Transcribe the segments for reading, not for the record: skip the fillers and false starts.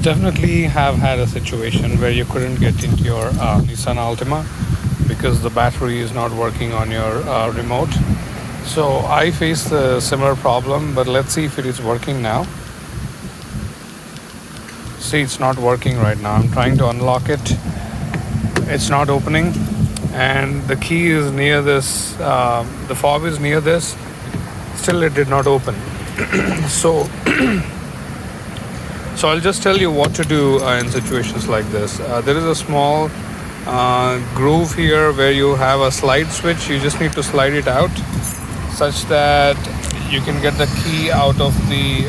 definitely have had a situation where you couldn't get into your Nissan Altima because the battery is not working on your remote. So I faced a similar problem, but let's see if it is working now. See, it's not working right now. I'm trying to unlock it. It's not opening, and the key is near this, the fob is near this. Still it did not open. So I'll just tell you what to do in situations like this. There is a small groove here where you have a slide switch. You just need to slide it out such that you can get the key out of the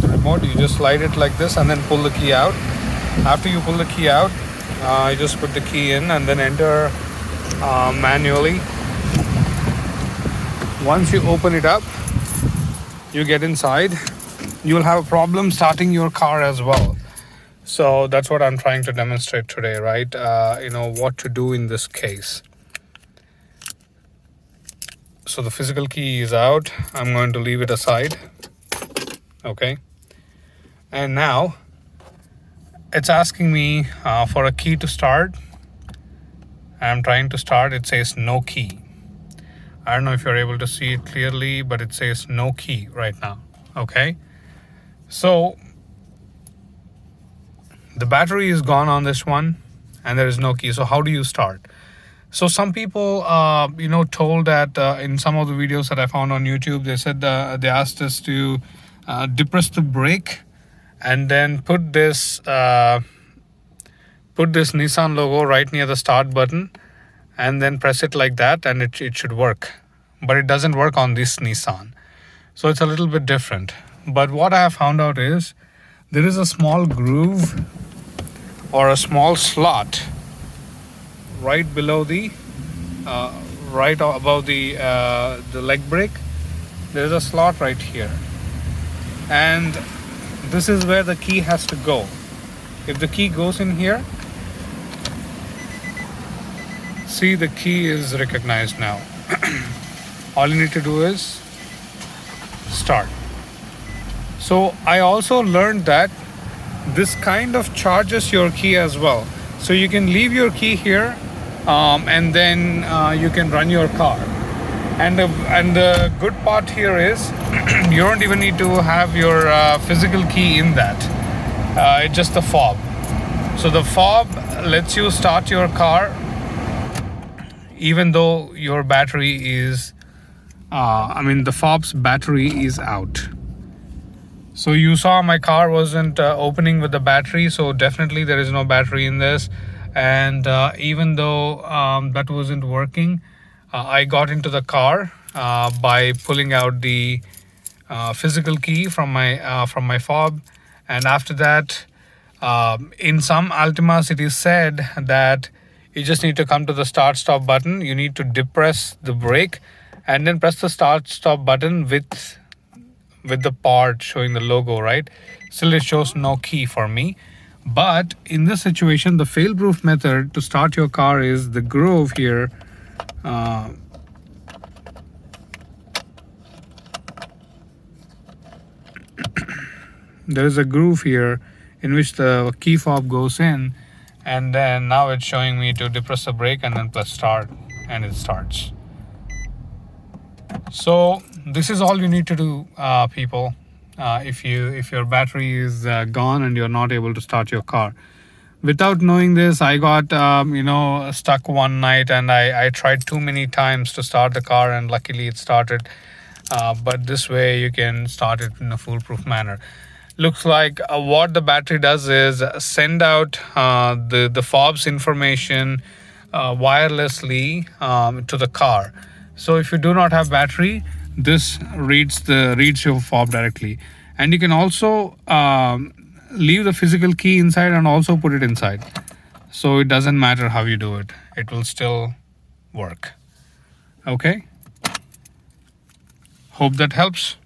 remote. You just slide it like this and then pull the key out. After you pull the key out, you just put the key in and then enter manually. Once you open it up, you get inside. You'll have a problem starting your car as well. So that's what I'm trying to demonstrate today, right? What to do in this case. So the physical key is out. I'm going to leave it aside. Okay. And now it's asking me for a key to start. I'm trying to start. It says no key. I don't know if you're able to see it clearly, but it says no key right now. Okay. So the battery is gone on this one and there is no key. So how do you start? So some people, told that in some of the videos that I found on YouTube, they said they asked us to depress the brake and then put this Nissan logo right near the start button and then press it like that and it should work. But it doesn't work on this Nissan. So it's a little bit different. But what I have found out is there is a small groove or a small slot right below the right above the leg brake. There is a slot right here, and this is where the key has to go. If the key goes in here, see, the key is recognized now. All you need to do is start. So I also learned that this kind of charges your key as well. So you can leave your key here and then you can run your car. And the good part here is you don't even need to have your physical key in that. It's just the fob. So the fob lets you start your car even though your battery is, the fob's battery is out. So you saw my car wasn't opening with the battery, so definitely there is no battery in this. And even though that wasn't working, I got into the car by pulling out the physical key from my fob. And after that, in some Altimas it is said that you just need to come to the start-stop button. You need to depress the brake and then press the start-stop button with the part showing the logo, right? Still it shows no key for me. But in this situation, the fail-proof method to start your car is the groove here. There is a groove here in which the key fob goes in, and then now it's showing me to depress the brake and then press start, and it starts. So this is all you need to do, people, if your battery is gone and you're not able to start your car. Without knowing this, I got stuck one night, and I tried too many times to start the car, and luckily it started. But this way you can start it in a foolproof manner. Looks like what the battery does is send out the fob's information wirelessly to the car. So if you do not have battery, this reads your fob directly. And you can also leave the physical key inside and also put it inside. So it doesn't matter how you do it. It will still work. Okay. Hope that helps.